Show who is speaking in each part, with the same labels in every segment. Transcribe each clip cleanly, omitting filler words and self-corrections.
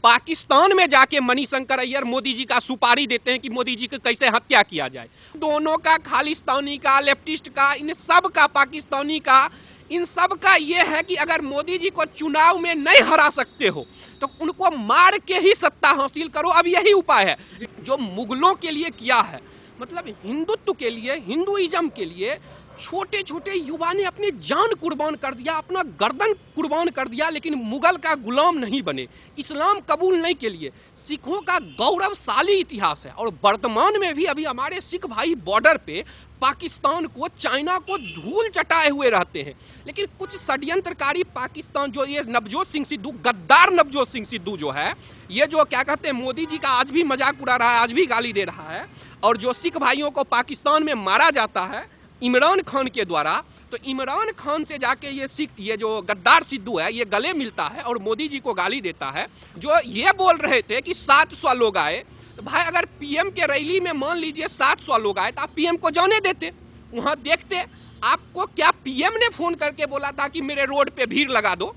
Speaker 1: पाकिस्तान में जाके मणिशंकर अय्यर मोदी जी का सुपारी देते हैं कि मोदी जी की कैसे हत्या किया जाए। दोनों का, खालिस्तानी का, लेफ्टिस्ट का, इन सब का, पाकिस्तानी का, इन सब का ये है कि अगर मोदी जी को चुनाव में नहीं हरा सकते हो तो उनको मार के ही सत्ता हासिल करो। अब यही उपाय है जो मुगलों के लिए किया है, मतलब हिंदुत्व के लिए, हिंदुइज्म के लिए छोटे छोटे युवा ने अपनी जान कुर्बान कर दिया, अपना गर्दन कुर्बान कर दिया, लेकिन मुगल का गुलाम नहीं बने, इस्लाम कबूल नहीं के लिए। सिखों का गौरवशाली इतिहास है और वर्तमान में भी अभी हमारे सिख भाई बॉर्डर पे पाकिस्तान को, चाइना को धूल चटाए हुए रहते हैं। लेकिन कुछ षड्यंत्रकारी पाकिस्तान, जो ये नवजोत सिंह सिद्धू, गद्दार नवजोत सिंह सिद्धू जो है, ये जो क्या कहते हैं मोदी जी का आज भी मजाक उड़ा रहा है, आज भी गाली दे रहा है, और जो सिख भाइयों को पाकिस्तान में मारा जाता है इमरान खान के द्वारा, तो इमरान खान से जाके ये जो गद्दार सिद्धू है ये गले मिलता है और मोदी जी को गाली देता है। जो ये बोल रहे थे कि 700 लोग आए, तो भाई अगर पीएम के रैली में मान लीजिए 700 लोग आए तो आप पीएम को जाने देते, वहां देखते। आपको क्या पीएम ने फोन करके बोला था कि मेरे रोड पे भीड़ लगा दो?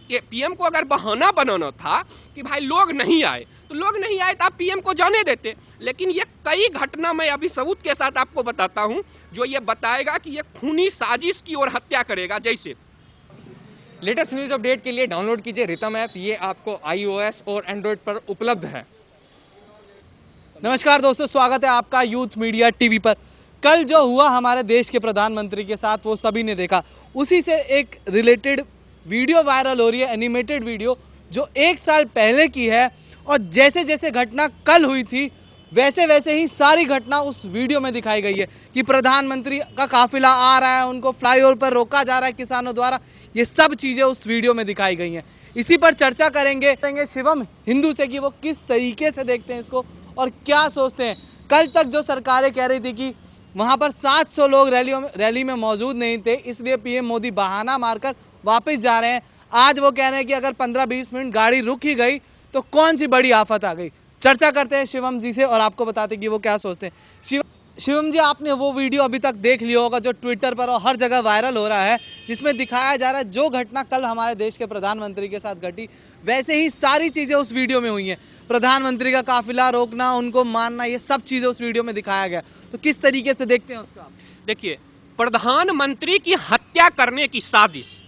Speaker 1: ये पीएम को अगर बहाना बनाना था कि भाई लोग नहीं आए, तो लोग नहीं आए तो आप पीएम को जाने देते। लेकिन ये कई घटना मैं अभी सबूत के साथ आपको बताता हूं जो ये बताएगा कि ये खूनी साजिश की ओर हत्या करेगा। जैसे
Speaker 2: लेटेस्ट न्यूज अपडेट के लिए डाउनलोड कीजिए रितम ऐप, ये आपको iOS और एंड्रॉयड पर उपलब्ध है।
Speaker 3: नमस्कार दोस्तों, स्वागत है आपका यूथ मीडिया टीवी पर। कल जो हुआ हमारे देश के प्रधानमंत्री के साथ वो सभी ने देखा, उसी से एक रिलेटेड वीडियो वायरल हो रही है, एनिमेटेड वीडियो जो 1 साल पहले की है। और जैसे जैसे घटना कल हुई थी वैसे वैसे ही सारी घटना उस वीडियो में दिखाई गई है कि प्रधानमंत्री का काफिला आ रहा है, उनको फ्लाईओवर पर रोका जा रहा है किसानों द्वारा। ये सब चीज़ें उस वीडियो में दिखाई गई हैं। इसी पर चर्चा करेंगे शिवम हिंदू से कि वो किस तरीके से देखते हैं इसको और क्या सोचते हैं। कल तक जो सरकारें कह रही थी कि वहाँ पर 700 लोग रैली में मौजूद नहीं थे, इसलिए पीएम मोदी बहाना मारकर वापस जा रहे हैं। आज वो कह रहे हैं कि अगर 15-20 मिनट गाड़ी रुक ही गई तो कौन सी बड़ी आफत आ गई। चर्चा करते हैं शिवम जी से और आपको बताते हैं कि वो क्या सोचते हैं। शिवम जी, आपने वो वीडियो अभी तक देख लिया होगा जो ट्विटर पर और हर जगह वायरल हो रहा है, जिसमें दिखाया जा रहा है जो घटना कल हमारे देश के प्रधानमंत्री के साथ घटी वैसे ही सारी चीज़ें उस वीडियो में हुई हैं। प्रधानमंत्री का काफिला रोकना, उनको मारना, ये सब चीज़ें उस वीडियो में दिखाया गया। तो किस तरीके से देखते हैं उसका?
Speaker 1: देखिए, प्रधानमंत्री की हत्या करने की साजिश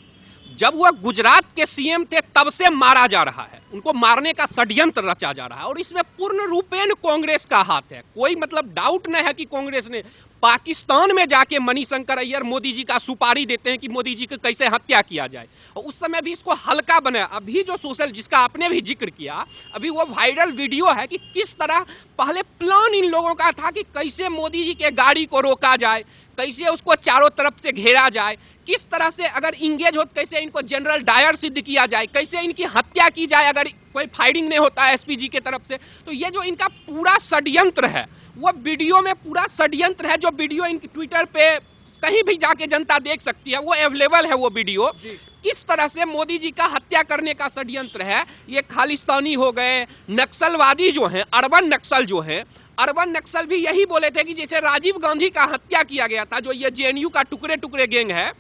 Speaker 1: जब वह गुजरात के सीएम थे तब से मारा जा रहा है, उनको मारने का षड्यंत्र रचा जा रहा है और इसमें पूर्ण रूपेण कांग्रेस का हाथ है। कोई मतलब डाउट नहीं है कि कांग्रेस ने पाकिस्तान में जाके मणिशंकर अय्यर मोदी जी का सुपारी देते हैं कि मोदी जी की कैसे हत्या किया जाए, और उस समय भी इसको हल्का बनाया। अभी जो सोशल, जिसका आपने भी जिक्र किया, अभी वो वायरल वीडियो है कि किस तरह पहले प्लान इन लोगों का था कि कैसे मोदी जी के गाड़ी को रोका जाए, कैसे उसको चारों तरफ से घेरा जाए, किस तरह से अगर इंगेज हो कैसे इनको जनरल डायर सिद्ध किया जाए, कैसे इनकी हत्या की जाए अगर कोई फायरिंग नहीं होता है एसपीजी की तरफ से। तो ये जो इनका पूरा षड्यंत्र है वो वीडियो में पूरा षड्यंत्र है, जो वीडियो इनकी ट्विटर पे कहीं भी जाके जनता देख सकती है, वो अवेलेबल है वो वीडियो। किस तरह से मोदी जी का हत्या करने का षड्यंत्र है। ये खालिस्तानी हो गए, नक्सलवादी जो हैं, अर्बन नक्सल जो हैं, अर्बन नक्सल भी यही बोले थे कि जैसे राजीव गांधी का हत्या किया गया था, जो ये जेएनयू का टुकड़े टुकड़े गैंग है,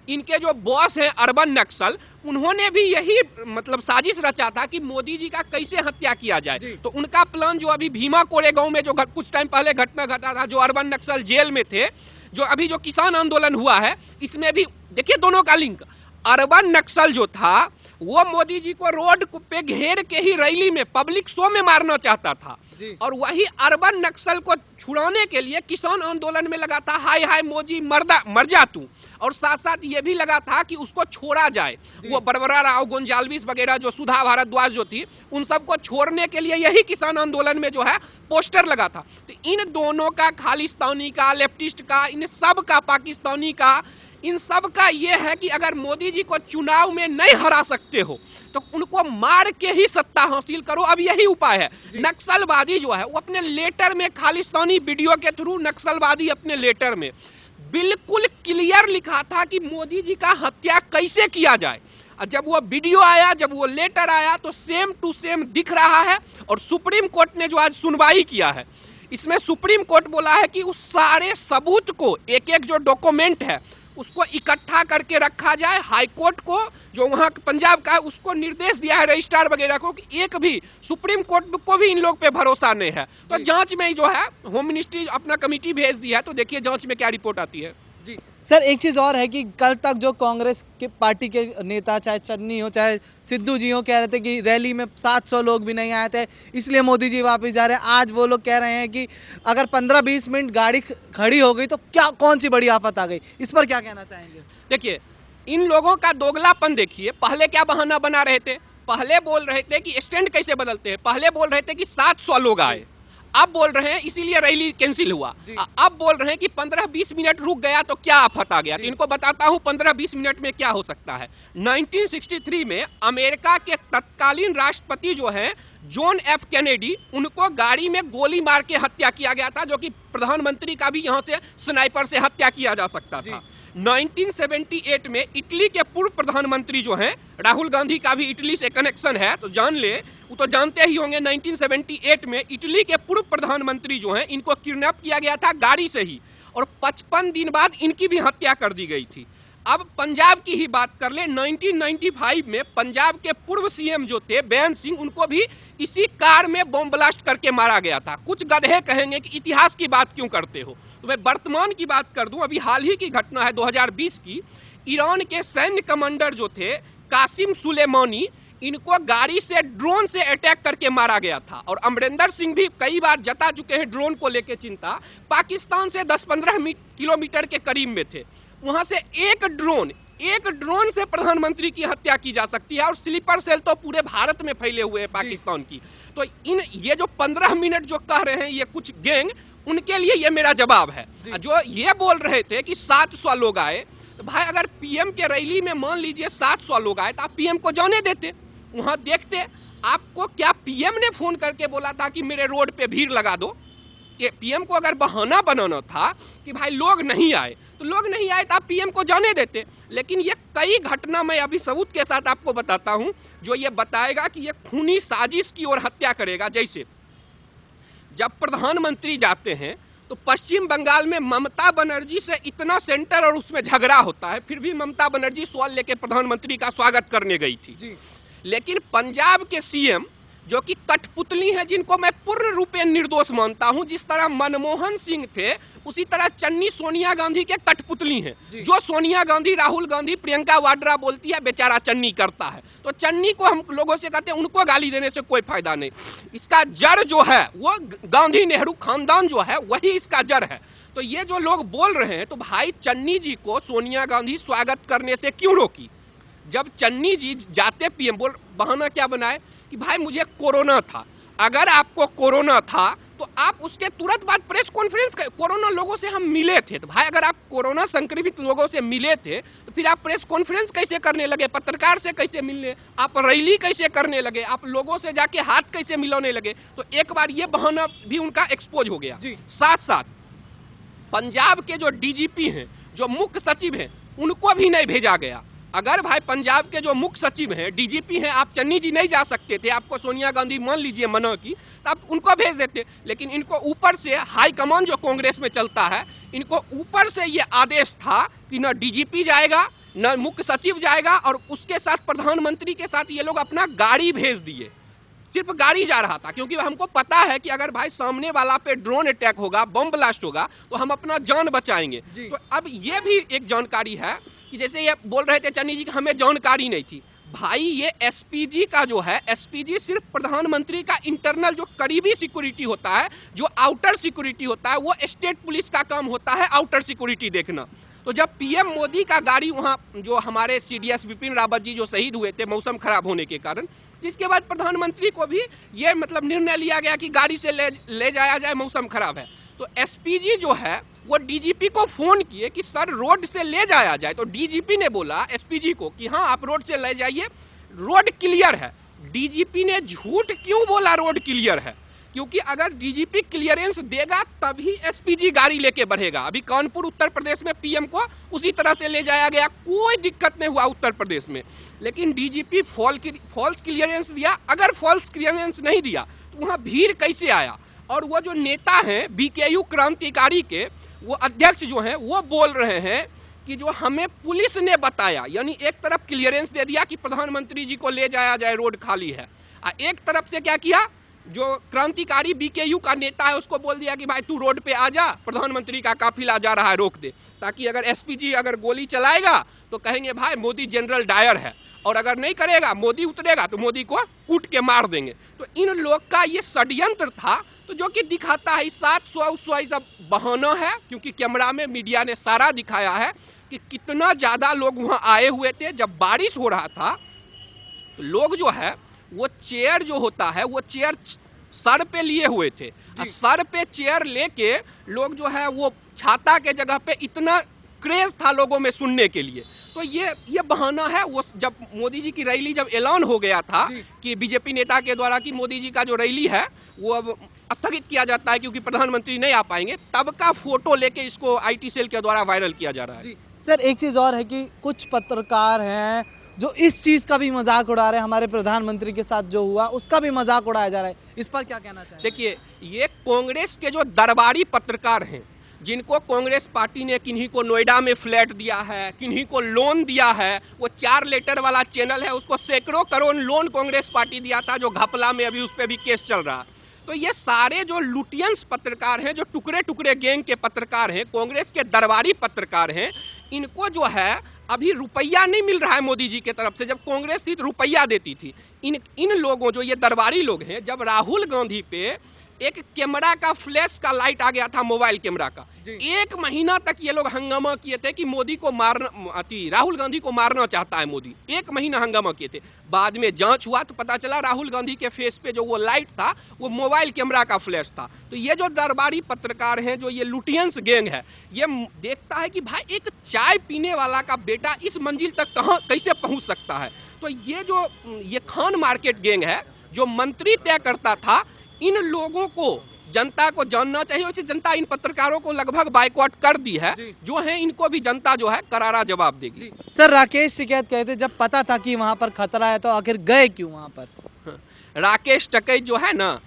Speaker 1: इनके जो बॉस हैं अर्बन नक्सल, उन्होंने भी यही मतलब साजिश रचा था कि मोदी जी का कैसे हत्या किया जाए। तो उनका प्लान जो अभी भीमा कोरेगांव में जो कुछ टाइम पहले घटना घटा था, जो अर्बन नक्सल जेल में थे, जो अभी जो किसान आंदोलन हुआ है, इसमें भी देखिए दोनों का लिंक। अर्बन नक्सल जो था वो मोदी जी को रोड पे घेर के ही रैली में, पब्लिक शो में मारना चाहता था, और वही अर्बन नक्सल को छुड़ाने के लिए किसान आंदोलन में लगा था, हाय हाय मोदी मर जा तू, और साथ साथ ये भी लगा था कि उसको छोड़ा जाए। वो बरबरा राव, गोंजाल्विस वगैरह जो सुधा भारद्वाज जो थी, उन सबको छोड़ने के लिए यही किसान आंदोलन में जो है पोस्टर लगा था। तो इन दोनों का, खालिस्तानी का, लेफ्टिस्ट का, इन सब का, पाकिस्तानी का, इन सब का ये है कि अगर मोदी जी को चुनाव में नहीं हरा सकते हो तो उनको मार के ही सत्ता हासिल करो। अब यही उपाय है। नक्सलवादी जो है वो अपने लेटर में, खालिस्तानी वीडियो के थ्रू नक्सलवादी अपने लेटर में बिल्कुल क्लियर लिखा था कि मोदी जी का हत्या कैसे किया जाए। जब वो वीडियो आया, जब वो लेटर आया, तो सेम टू सेम दिख रहा है। और सुप्रीम कोर्ट ने जो आज सुनवाई किया है, इसमें सुप्रीम कोर्ट बोला है कि उस सारे सबूत को, एक एक जो डॉक्यूमेंट है उसको इकट्ठा करके रखा जाए। हाईकोर्ट को जो वहाँ पंजाब का है उसको निर्देश दिया है रजिस्ट्रार वगैरह को कि एक भी सुप्रीम कोर्ट को भी इन लोग पे भरोसा नहीं है। तो जांच में जो है होम मिनिस्ट्री अपना कमेटी भेज दिया है, तो देखिए जांच में क्या रिपोर्ट आती है।
Speaker 3: जी सर, एक चीज़ और है कि कल तक जो कांग्रेस के पार्टी के नेता, चाहे चन्नी हो चाहे सिद्धू जी हो, कह रहे थे कि रैली में 700 लोग भी नहीं आए थे, इसलिए मोदी जी वापस जा रहे हैं। आज वो लोग कह रहे हैं कि अगर 15-20 मिनट गाड़ी खड़ी हो गई तो क्या कौन सी बड़ी आफत आ गई, इस पर क्या कहना चाहेंगे?
Speaker 1: देखिए इन लोगों का दोगलापन देखिए। पहले क्या बहाना बना रहे थे, पहले बोल रहे थे कि स्टैंड कैसे बदलते हैं, पहले बोल रहे थे कि 700 लोग आए, अब बोल रहे हैं इसीलिए रैली कैंसिल हुआ, अब बोल रहे हैं कि 15-20 मिनट रुक गया तो क्या आफत आ गया। तो इनको बताता हूं 15-20 मिनट में क्या हो सकता है। 1963 में अमेरिका के तत्कालीन राष्ट्रपति जो हैं जॉन एफ कैनेडी, उनको गाड़ी में गोली मार के हत्या किया गया था, जो कि प्रधानमंत्री का भी यहां से स्नाइपर से हत्या किया जा सकता था। 1978 में इटली के पूर्व प्रधानमंत्री जो हैं राहुल गांधी का भी इटली से कनेक्शन है, तो जान ले, वो तो जानते ही होंगे। 1978 में इटली के पूर्व प्रधानमंत्री जो हैं इनको किडनैप किया गया था गाड़ी से ही, और 55 दिन बाद इनकी भी हत्या कर दी गई थी। अब पंजाब की ही बात कर ले, 1995 में पंजाब के पूर्व सीएम जो थे बेन सिंह, उनको भी इसी कार में बम ब्लास्ट करके मारा गया था। कुछ गधे कहेंगे कि इतिहास की बात क्यों करते हो, तो मैं वर्तमान की बात कर दूं। अभी हाल ही की घटना है 2020 की, ईरान के सैन्य कमांडर जो थे कासिम सुलेमानी, इनको गाड़ी से ड्रोन से अटैक करके मारा गया था। और अमरिंदर सिंह भी कई बार जता चुके हैं ड्रोन को लेकर चिंता। पाकिस्तान से 10-15 किलोमीटर के करीब में थे, वहां से एक ड्रोन से प्रधानमंत्री की हत्या की जा सकती है, और स्लीपर सेल तो पूरे भारत में फैले हुए हैं पाकिस्तान की। तो ये जो 15 मिनट जो कह रहे हैं ये कुछ गैंग, उनके लिए ये मेरा जवाब है। जो ये बोल रहे थे कि 700 लोग आए, तो भाई अगर पीएम के रैली में मान लीजिए 700 लोग आए तो आप पीएम को जाने देते, वहां देखते। आपको क्या पीएम ने फोन करके बोला था कि मेरे रोड पे भीड़ लगा दो? कि पीएम को अगर बहाना बनाना था कि भाई लोग नहीं आए, तो लोग नहीं आए तो आप पीएम को जाने देते। लेकिन ये कई घटना मैं अभी सबूत के साथ आपको बताता हूं जो ये बताएगा कि ये खूनी साजिश की ओर हत्या करेगा। जैसे जब प्रधानमंत्री जाते हैं तो पश्चिम बंगाल में ममता बनर्जी से इतना सेंटर और उसमें झगड़ा होता है, फिर भी ममता बनर्जी सवाल लेके प्रधानमंत्री का स्वागत करने गई थी। लेकिन पंजाब के सीएम जो कि कठपुतली हैं, जिनको मैं पूर्ण रूपेण निर्दोष मानता हूं, जिस तरह मनमोहन सिंह थे उसी तरह चन्नी सोनिया गांधी के कठपुतली हैं। जो सोनिया गांधी, राहुल गांधी, प्रियंका वाड्रा बोलती है, बेचारा चन्नी करता है। तो चन्नी को हम लोगों से कहते हैं उनको गाली देने से कोई फायदा नहीं। इसका जड़ जो है वो गांधी नेहरू खानदान जो है वही इसका जड़ है। तो ये जो लोग बोल रहे हैं, तो भाई चन्नी जी को सोनिया गांधी स्वागत करने से क्यों रोकी? जब चन्नी जी जाते पीएम बोल, बहाना क्या बनाए कि भाई मुझे कोरोना था। अगर आपको कोरोना था तो आप उसके तुरंत बाद प्रेस कॉन्फ्रेंस, कोरोना लोगों से हम मिले थे, तो भाई अगर आप कोरोना संक्रमित लोगों से मिले थे तो फिर आप प्रेस कॉन्फ्रेंस कैसे करने लगे, पत्रकार से कैसे मिलने, आप रैली कैसे करने लगे, आप लोगों से जाके हाथ कैसे मिलाने लगे? तो एक बार ये बहाना भी उनका एक्सपोज हो गया। साथ साथ पंजाब के जो डीजीपी हैं, जो मुख्य सचिव हैं, उनको भी नहीं भेजा गया। अगर भाई पंजाब के जो मुख्य सचिव हैं, डीजीपी हैं, आप चन्नी जी नहीं जा सकते थे, आपको सोनिया गांधी मान लीजिए मना की, तो आप उनको भेज देते। लेकिन इनको ऊपर से हाई कमान जो कांग्रेस में चलता है, इनको ऊपर से ये आदेश था कि न डीजीपी जाएगा न मुख्य सचिव जाएगा, और उसके साथ प्रधानमंत्री के साथ ये लोग अपना गाड़ी भेज दिए। सिर्फ गाड़ी जा रहा था, क्योंकि हमको पता है कि अगर भाई सामने वाला पे ड्रोन अटैक होगा, बम ब्लास्ट होगा, तो हम अपना जान बचाएंगे। तो अब ये भी एक जानकारी है कि जैसे ये बोल रहे थे चन्नी जी कि हमें जानकारी नहीं थी। भाई ये एसपीजी का जो है, एसपीजी सिर्फ प्रधानमंत्री का इंटरनल जो करीबी सिक्योरिटी होता है, जो आउटर सिक्योरिटी होता है, वो स्टेट पुलिस का काम होता है आउटर सिक्योरिटी देखना। तो जब पीएम मोदी का गाड़ी वहाँ, जो हमारे सीडीएस विपिन रावत जी जो शहीद हुए थे मौसम खराब होने के कारण, जिसके बाद प्रधानमंत्री को भी ये मतलब निर्णय लिया गया कि गाड़ी से ले जाया जाए, मौसम खराब है। तो एसपीजी जो है वो डीजीपी को फोन किए कि सर रोड से ले जाया जाए, तो डीजीपी ने बोला एसपीजी को कि हाँ आप रोड से ले जाइए, रोड क्लियर है। डीजीपी ने झूठ क्यों बोला रोड क्लियर है? क्योंकि अगर डीजीपी क्लियरेंस देगा तभी एसपीजी गाड़ी लेके बढ़ेगा। अभी कानपुर उत्तर प्रदेश में पीएम को उसी तरह से ले जाया गया, कोई दिक्कत नहीं हुआ उत्तर प्रदेश में। लेकिन डीजीपी फॉल्स क्लियरेंस दिया। अगर फॉल्स क्लियरेंस नहीं दिया तो वहाँ भीड़ कैसे आया? और वो जो नेता हैं बीकेयू क्रांतिकारी के, वो अध्यक्ष जो हैं वो बोल रहे हैं कि जो हमें पुलिस ने बताया, यानी एक तरफ क्लियरेंस दे दिया कि प्रधानमंत्री जी को ले जाया जाए, रोड खाली है, और एक तरफ से क्या किया, जो क्रांतिकारी बीकेयू का नेता है उसको बोल दिया कि भाई तू रोड पे आ जा, प्रधानमंत्री का काफिला जा रहा है, रोक दे, ताकि अगर एसपीजी अगर गोली चलाएगा तो कहेंगे भाई मोदी जनरल डायर है, और अगर नहीं करेगा, मोदी उतरेगा तो मोदी को कूट के मार देंगे। तो इन लोग का ये षड्यंत्र था, तो जो कि दिखाता है 700 सब बहाना है, क्योंकि कैमरा में मीडिया ने सारा दिखाया है कि कितना ज़्यादा लोग वहाँ आए हुए थे। जब बारिश हो रहा था तो लोग जो है वो चेयर जो होता है वो चेयर सर पे लिए हुए थे, और सर पे चेयर लेके लोग जो है वो छाता के जगह पे, इतना क्रेज था लोगों में सुनने के लिए। तो ये बहाना है। वो जब मोदी जी की रैली जब ऐलान हो गया था कि बीजेपी नेता के द्वारा कि मोदी जी का जो रैली है वो अब स्थगित किया जाता है क्योंकि प्रधानमंत्री नहीं आ पाएंगे, तब का फोटो लेके इसको आईटी सेल के द्वारा वायरल किया जा रहा है।
Speaker 3: सर एक चीज़ और है कि कुछ पत्रकार हैं जो इस चीज़ का भी मजाक उड़ा रहे हैं, हमारे प्रधानमंत्री के साथ जो हुआ उसका भी मजाक उड़ाया जा रहा है, इस पर क्या कहना चाहिए?
Speaker 1: देखिए, ये कांग्रेस के जो दरबारी पत्रकार हैं, जिनको कांग्रेस पार्टी ने किन्हीं को नोएडा में फ्लैट दिया है, किन्हीं को लोन दिया है, वो 4 लेटर वाला चैनल है, उसको सैकड़ों करोड़ लोन कांग्रेस पार्टी दिया था, जो घपला में अभी उस पर भी केस चल रहा है। तो ये सारे जो लुटियंस पत्रकार हैं, जो टुकड़े टुकड़े गैंग के पत्रकार हैं, कांग्रेस के दरबारी पत्रकार हैं, इनको जो है अभी रुपया नहीं मिल रहा है मोदी जी के तरफ से। जब कांग्रेस थी तो रुपया देती थी। इन लोगों, जो ये दरबारी लोग हैं, जब राहुल गांधी पे एक कैमरा का फ्लैश का लाइट आ गया था, मोबाइल कैमरा का, 1 महीना तक ये लोग हंगामा किए थे कि मोदी को मारना, राहुल गांधी को मारना चाहता है मोदी। 1 महीना हंगामा किए थे। बाद में जांच हुआ तो पता चला राहुल गांधी के फेस पे जो वो लाइट था वो मोबाइल कैमरा का फ्लैश था। तो ये जो दरबारी पत्रकार हैं, जो ये लुटियंस गैंग है, ये देखता है कि भाई एक चाय पीने वाला का बेटा इस मंजिल तक कहाँ कैसे पहुँच सकता है। तो ये खान मार्केट गैंग है, जो मंत्री तय करता था। इन लोगों को जनता को जानना चाहिए। वैसे जनता इन पत्रकारों को लगभग बाइकआउट कर दी है, जो है इनको भी जनता जो है करारा जवाब देगी।
Speaker 3: सर राकेश टिकैत कहते जब पता था कि वहां पर खतरा है तो आखिर गए क्यों वहां पर?
Speaker 1: राकेश टिकैत जो है ना,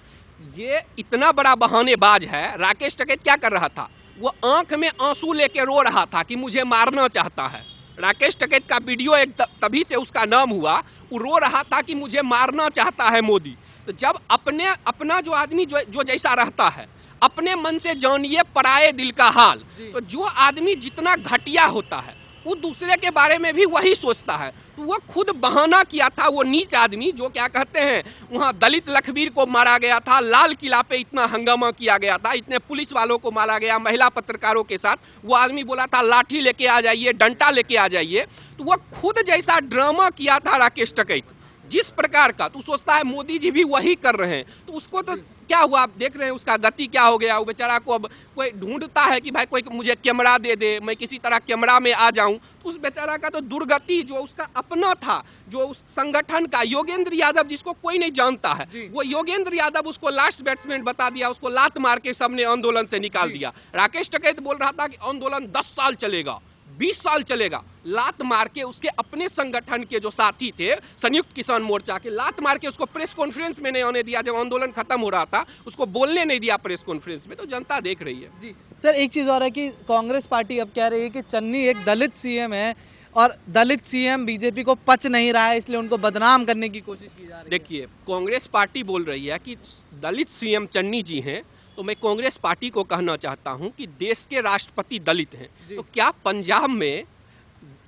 Speaker 1: ये इतना बड़ा बहानेबाज है। राकेश टिकैत क्या कर रहा था, वो आंख में आंसू लेके रो रहा था कि मुझे मारना चाहता है। राकेश टिकैत का वीडियो एक तभी से उसका नाम हुआ, वो रो रहा था कि मुझे मारना चाहता है मोदी। तो जब अपना जो आदमी जो जैसा रहता है, अपने मन से जानिए पराये दिल का हाल। तो जो आदमी जितना घटिया होता है वो दूसरे के बारे में भी वही सोचता है। तो वो खुद बहाना किया था, वो नीच आदमी, जो क्या कहते हैं, वहाँ दलित लखबीर को मारा गया था, लाल किला पे इतना हंगामा किया गया था, इतने पुलिस वालों को मारा गया, महिला पत्रकारों के साथ। वो आदमी बोला था लाठी लेके आ जाइए, डंडा लेके आ जाइए। तो वो खुद जैसा ड्रामा किया था राकेश टिकैत, जिस प्रकार का, तो सोचता है मोदी जी भी वही कर रहे हैं। तो उसको तो क्या हुआ, आप देख रहे हैं उसका गति क्या हो गया। वो बेचारा को अब कोई ढूंढता है कि भाई कोई मुझे कैमरा दे दे, मैं किसी तरह कैमरा में आ जाऊं। तो उस बेचारा का तो दुर्गति, जो उसका अपना था, जो उस संगठन का योगेंद्र यादव, जिसको कोई नहीं जानता है, वो योगेंद्र यादव उसको लास्ट बैट्समैन बता दिया, उसको लात मार के सबने आंदोलन से निकाल दिया। राकेश टिकैत बोल रहा था कि आंदोलन 10 साल चलेगा, 20 साल चलेगा। लात मार के उसके अपने संगठन के जो साथी थे, संयुक्त किसान मोर्चा के, लात मार के उसको प्रेस कॉन्फ्रेंस में नहीं आने दिया। जब आंदोलन खत्म हो रहा था उसको बोलने नहीं दिया प्रेस कॉन्फ्रेंस में। तो जनता देख रही है।
Speaker 3: जी सर, एक चीज़ और है कि कांग्रेस पार्टी अब कह रही है कि चन्नी एक दलित सीएम है और दलित सीएम बीजेपी को पच नहीं रहा है, इसलिए उनको बदनाम करने की कोशिश की जा रही है।
Speaker 1: देखिए, कांग्रेस पार्टी बोल रही है कि दलित सीएम चन्नी जी हैं, तो मैं कांग्रेस पार्टी को कहना चाहता हूं कि देश के राष्ट्रपति दलित हैं। तो क्या पंजाब में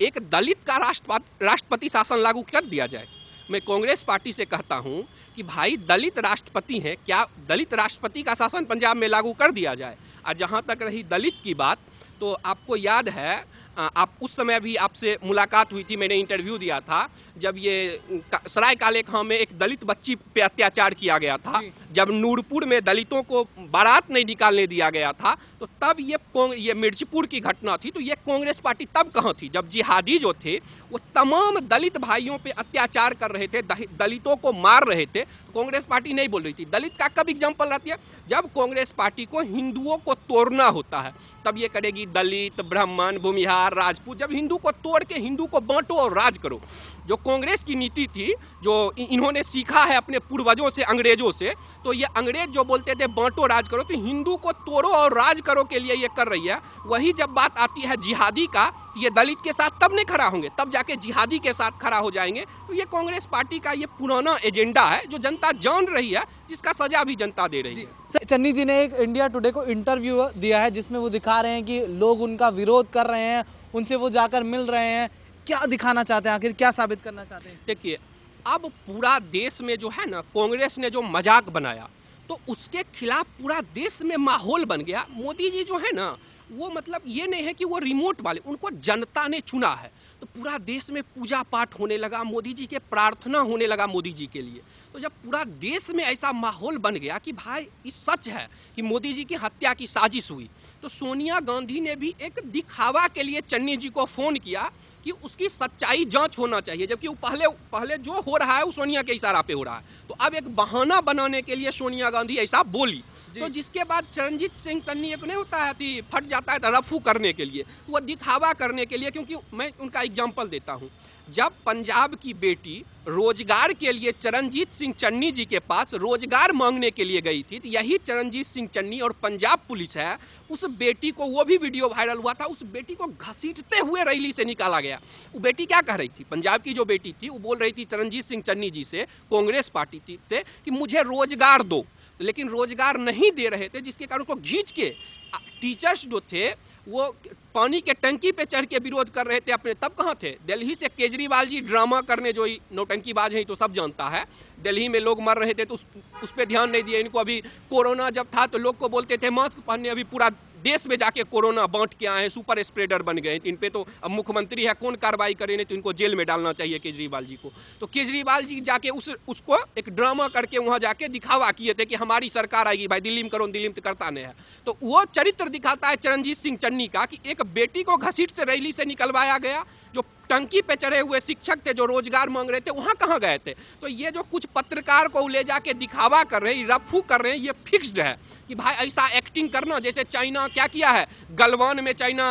Speaker 1: एक दलित का राष्ट्रपति शासन लागू कर दिया जाए? मैं कांग्रेस पार्टी से कहता हूं कि भाई दलित राष्ट्रपति हैं, क्या दलित राष्ट्रपति का शासन पंजाब में लागू कर दिया जाए? और जहां तक रही दलित की बात, तो आपको याद है, आप उस समय भी आपसे मुलाकात हुई थी, मैंने इंटरव्यू दिया था, जब ये सराय काले खां में एक दलित बच्ची पे अत्याचार किया गया था, जब नूरपुर में दलितों को बारात नहीं निकालने दिया गया था, तो तब ये मिर्चपुर की घटना थी। तो ये कांग्रेस पार्टी तब कहाँ थी, जब जिहादी जो थे वो तमाम दलित भाइयों पे अत्याचार कर रहे थे, दलितों को मार रहे थे। तो कांग्रेस पार्टी नहीं बोल रही थी। दलित का कब एग्जाम्पल रहती है, जब कांग्रेस पार्टी को हिंदुओं को तोड़ना होता है, तब ये करेगी दलित, ब्राह्मण, भूमिहार, राजपूत। जब हिंदू को तोड़ के हिंदू को बांटो और राज करो। जो कांग्रेस की नीति थी जो इन्होंने सीखा है अपने पूर्वजों से, अंग्रेजों से, तो ये अंग्रेज जो बोलते थे बांटो राज करो, तो हिंदू को तोड़ो और राज करो के लिए ये कर रही है। वही जब बात आती है जिहादी का, ये दलित के साथ तब नहीं खड़ा होंगे, तब जाके जिहादी के साथ खड़ा हो जाएंगे। तो ये कांग्रेस पार्टी का ये पुराना एजेंडा है जो जनता जान रही है, जिसका सजा भी जनता दे रही है।
Speaker 3: सर, चन्नी जी ने एक इंडिया टुडे को इंटरव्यू दिया है जिसमें वो दिखा रहे हैं कि लोग उनका विरोध कर रहे हैं, उनसे वो जाकर मिल रहे हैं। क्या दिखाना चाहते हैं, आखिर क्या साबित करना चाहते हैं?
Speaker 1: देखिए, अब पूरा देश में जो है ना, कांग्रेस ने जो मजाक बनाया तो उसके खिलाफ पूरा देश में माहौल बन गया। मोदी जी जो है ना, वो मतलब ये नहीं है कि वो रिमोट वाले, उनको जनता ने चुना है। तो पूरा देश में पूजा पाठ होने लगा, मोदी जी के प्रार्थना होने लगा मोदी जी के लिए। तो जब पूरा देश में ऐसा माहौल बन गया कि भाई ये सच है कि मोदी जी की हत्या की साजिश हुई, तो सोनिया गांधी ने भी एक दिखावा के लिए चन्नी जी को फ़ोन किया कि उसकी सच्चाई जांच होना चाहिए, जबकि वो पहले जो हो रहा है वो सोनिया के इशारा पे हो रहा है। तो अब एक बहाना बनाने के लिए सोनिया गांधी ऐसा बोली, तो जिसके बाद चरणजीत सिंह चन्नी एक नहीं होता है कि फट जाता है तो रफू करने के लिए, तो वह दिखावा करने के लिए। क्योंकि मैं उनका एग्जाम्पल देता हूँ, जब पंजाब की बेटी रोजगार के लिए चरणजीत सिंह चन्नी जी के पास रोजगार मांगने के लिए गई थी, तो यही चरणजीत सिंह चन्नी और पंजाब पुलिस है, उस बेटी को, वो भी वीडियो वायरल हुआ था, उस बेटी को घसीटते हुए रैली से निकाला गया। वो बेटी क्या कह रही थी, पंजाब की जो बेटी थी, वो बोल रही थी चरणजीत सिंह चन्नी जी से, कांग्रेस पार्टी से, कि मुझे रोजगार दो, लेकिन रोजगार नहीं दे रहे थे, जिसके कारण उसको घींच के टीचर्स जो थे वो पानी के टंकी पे चढ़ के विरोध कर रहे थे अपने। तब कहाँ थे? दिल्ली से केजरीवाल जी ड्रामा करने, जो नौटंकीबाज हैं तो सब जानता है, दिल्ली में लोग मर रहे थे तो उस पर ध्यान नहीं दिए इनको। अभी कोरोना जब था तो लोग को बोलते थे मास्क पहनने, अभी पूरा देश में जाके कोरोना बांट के आए हैं, सुपर स्प्रेडर बन गए। इन पे तो अब मुख्यमंत्री है, कौन कार्रवाई करे, नहीं तो इनको जेल में डालना चाहिए केजरीवाल जी को। तो केजरीवाल जी जाके उसको एक ड्रामा करके वहाँ जाके दिखावा किए थे कि हमारी सरकार आएगी, भाई दिल्ली में करो, दिल्ली में तो करता नहीं है। तो वो चरित्र दिखाता है चरणजीत सिंह चन्नी का कि एक बेटी को घसीट से रैली से निकलवाया गया, जो टंकी पे चढ़े हुए शिक्षक थे जो रोजगार मांग रहे थे, वहाँ कहाँ गए थे? तो ये जो कुछ पत्रकार को ले जाके दिखावा कर रहे हैं, रफू कर रहे हैं, ये फिक्स्ड है कि भाई ऐसा एक्टिंग करना। जैसे चाइना क्या किया है, गलवान में चाइना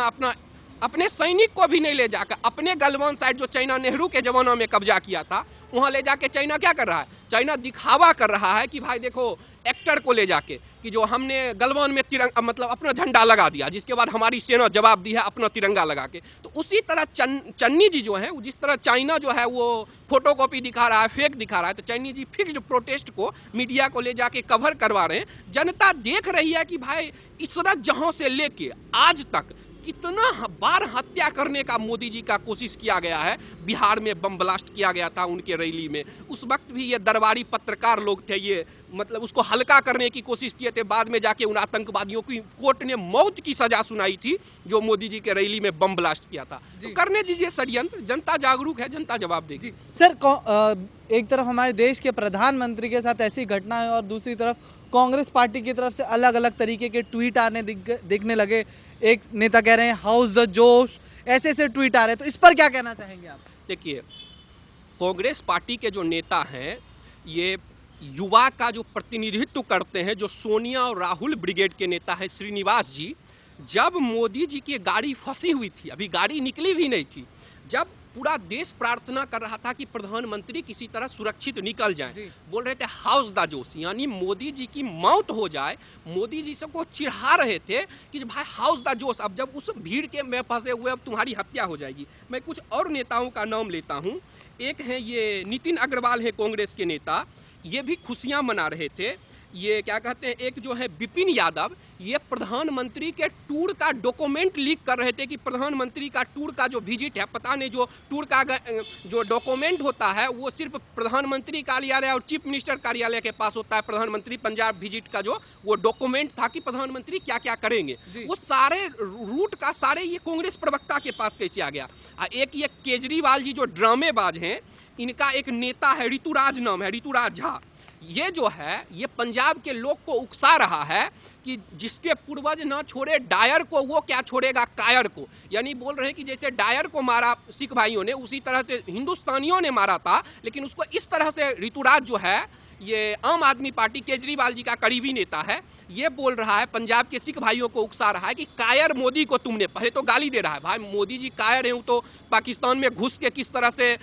Speaker 1: अपने सैनिक को भी नहीं ले जाकर, अपने गलवान साइड जो चाइना नेहरू के जमाना में कब्जा किया था, वहाँ ले जाके चाइना क्या कर रहा है, चाइना दिखावा कर रहा है कि भाई देखो एक्टर को ले जाके कि जो हमने गलवान में तिरंगा मतलब अपना झंडा लगा दिया, जिसके बाद हमारी सेना जवाब दी है अपना तिरंगा लगा के। तो उसी तरह चन्नी जी जो है, जिस तरह चाइना जो है वो फोटोकॉपी दिखा रहा है, फेक दिखा रहा है, तो चन्नी जी फिक्स्ड प्रोटेस्ट को मीडिया को ले जाके कवर करवा रहे हैं। जनता देख रही है कि भाई इसरत जहाँ से लेके आज तक कितना बार हत्या करने का मोदी जी का कोशिश किया गया है। बिहार में बम ब्लास्ट किया गया था उनके रैली में, उस वक्त भी ये दरबारी पत्रकार लोग थे, ये मतलब उसको हल्का करने की कोशिश किए थे। बाद में जाके उन आतंकवादियों की कोर्ट ने मौत की सजा सुनाई थी जो मोदी जी के रैली में बम ब्लास्ट किया था। तो करने दीजिए षड्यंत्र, जनता जागरूक है, जनता जवाब देगी।
Speaker 3: सर, एक तरफ हमारे देश के प्रधानमंत्री के साथ ऐसी घटना है और दूसरी तरफ कांग्रेस पार्टी की तरफ से अलग अलग तरीके के ट्वीट आने दिखने लगे। एक नेता कह रहे हैं हाउस द जोश, ऐसे ट्वीट आ रहे हैं, तो इस पर क्या कहना चाहेंगे आप?
Speaker 1: देखिए, कांग्रेस पार्टी के जो नेता हैं, ये युवा का जो प्रतिनिधित्व करते हैं, जो सोनिया और राहुल ब्रिगेड के नेता है श्रीनिवास जी। जब मोदी जी की गाड़ी फंसी हुई थी, अभी गाड़ी निकली भी नहीं थी, जब पूरा देश प्रार्थना कर रहा था कि प्रधानमंत्री किसी तरह सुरक्षित निकल जाएं, बोल रहे थे हाउस द जोश, यानी मोदी जी की मौत हो जाए, मोदी जी सबको चिढ़ा रहे थे कि भाई हाउस द जोश, अब जब उस भीड़ के में फंसे हुए अब तुम्हारी हत्या हो जाएगी। मैं कुछ और नेताओं का नाम लेता हूँ। एक है ये नितिन अग्रवाल है कांग्रेस के नेता, ये भी खुशियाँ मना रहे थे। ये क्या कहते हैं, एक जो है विपिन यादव, ये प्रधानमंत्री के टूर का डॉक्यूमेंट लीक कर रहे थे कि प्रधानमंत्री का टूर का जो विजिट है, पता नहीं जो टूर का जो डॉक्यूमेंट होता है वो सिर्फ प्रधानमंत्री कार्यालय और चीफ मिनिस्टर कार्यालय के पास होता है। प्रधानमंत्री पंजाब विजिट का जो वो डॉक्यूमेंट था कि प्रधानमंत्री क्या क्या करेंगे, वो सारे रूट का सारे ये कांग्रेस प्रवक्ता के पास कैसे आ गया। एक ये केजरीवाल जी जो ड्रामेबाज हैं, इनका एक नेता है ऋतुराज, नाम है ऋतुराज झा। ये जो है ये पंजाब के लोग को उकसा रहा है कि जिसके पूर्वज ना छोड़े डायर को, वो क्या छोड़ेगा कायर को। यानी बोल रहे हैं कि जैसे डायर को मारा सिख भाइयों ने, उसी तरह से हिंदुस्तानियों ने मारा था, लेकिन उसको इस तरह से ऋतुराज जो है, ये आम आदमी पार्टी केजरीवाल जी का करीबी नेता है, ये बोल रहा है पंजाब के सिख भाइयों को उकसा रहा है कि कायर मोदी को तुमने, पहले तो गाली दे रहा है, भाई मोदी जी कायर हैं तो पाकिस्तान में घुस के किस तरह से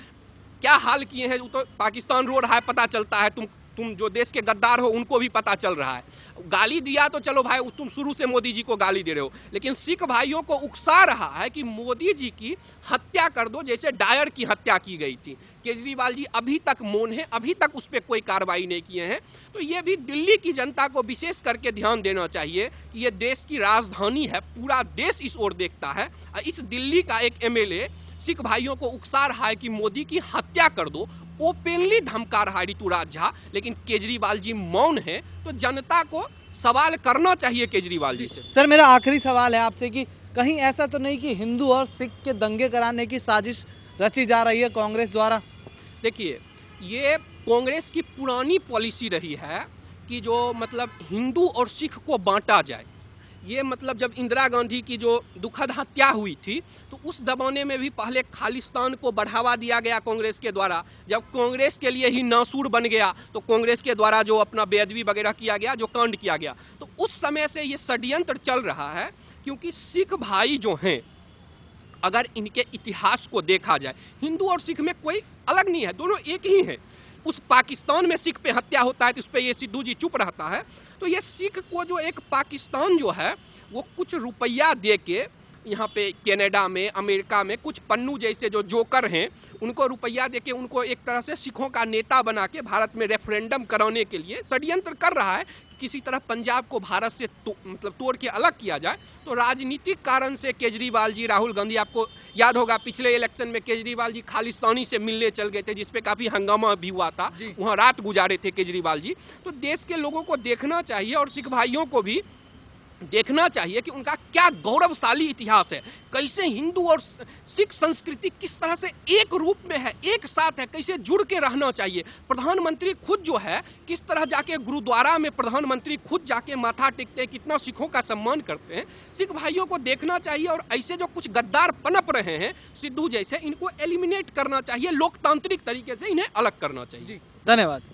Speaker 1: क्या हाल किए हैं, वो तो पाकिस्तान रो रहा है, पता चलता है। तुम जो देश के गद्दार हो उनको भी पता चल रहा है। गाली दिया तो चलो भाई, तुम शुरू से मोदी जी को गाली दे रहे हो, लेकिन सिख भाइयों को उकसा रहा है कि मोदी जी की हत्या कर दो, जैसे डायर की हत्या की गई थी। केजरीवाल जी अभी तक मौन है, अभी तक उस पर कोई कार्रवाई नहीं किए हैं। तो ये भी दिल्ली की जनता को विशेष करके ध्यान देना चाहिए कि ये देश की राजधानी है, पूरा देश इस ओर देखता है। इस दिल्ली का एक एमएलए सिख भाइयों को उकसा रहा है कि मोदी की हत्या कर दो, ओपनली धमका रहा है ऋतुराज झा, लेकिन केजरीवाल जी मौन है। तो जनता को सवाल करना चाहिए केजरीवाल जी से।
Speaker 3: सर मेरा आखिरी सवाल है आपसे कि कहीं ऐसा तो नहीं कि हिंदू और सिख के दंगे कराने की साजिश रची जा रही है कांग्रेस द्वारा?
Speaker 1: देखिए, ये कांग्रेस की पुरानी पॉलिसी रही है कि जो मतलब हिंदू और सिख को बांटा जाए। ये मतलब जब इंदिरा गांधी की जो दुखद हत्या हुई थी, तो उस दबाने में भी पहले खालिस्तान को बढ़ावा दिया गया कांग्रेस के द्वारा। जब कांग्रेस के लिए ही नासूर बन गया, तो कांग्रेस के द्वारा जो अपना बेअदबी वगैरह किया गया, जो कांड किया गया, तो उस समय से ये षड्यंत्र चल रहा है। क्योंकि सिख भाई जो हैं, अगर इनके इतिहास को देखा जाए, हिंदू और सिख में कोई अलग नहीं है, दोनों एक ही हैं। उस पाकिस्तान में सिख पे हत्या होता है तो उस पर ये सिद्धू जी चुप रहता है। तो ये सिख को जो एक पाकिस्तान जो है वो कुछ रुपया दे के यहाँ पे कनाडा में, अमेरिका में कुछ पन्नू जैसे जो जोकर हैं, उनको रुपया देके उनको एक तरह से सिखों का नेता बना के भारत में रेफरेंडम कराने के लिए षड्यंत्र कर रहा है कि किसी तरह पंजाब को भारत से मतलब तोड़ के अलग किया जाए। तो राजनीतिक कारण से केजरीवाल जी, राहुल गांधी, आपको याद होगा पिछले इलेक्शन में केजरीवाल जी खालिस्तानी से मिलने चल गए थे, जिसपे काफ़ी हंगामा भी हुआ था, वहाँ रात गुजारे थे केजरीवाल जी। तो देश के लोगों को देखना चाहिए और सिख भाइयों को भी देखना चाहिए कि उनका क्या गौरवशाली इतिहास है, कैसे हिंदू और सिख संस्कृति किस तरह से एक रूप में है, एक साथ है, कैसे जुड़ के रहना चाहिए। प्रधानमंत्री खुद जो है किस तरह जाके गुरुद्वारा में प्रधानमंत्री खुद जाके माथा टेकते हैं, कितना सिखों का सम्मान करते हैं। सिख भाइयों को देखना चाहिए और ऐसे जो कुछ गद्दार पनप रहे हैं सिद्धू जैसे, इनको एलिमिनेट करना चाहिए, लोकतांत्रिक तरीके से इन्हें अलग करना चाहिए।
Speaker 3: धन्यवाद।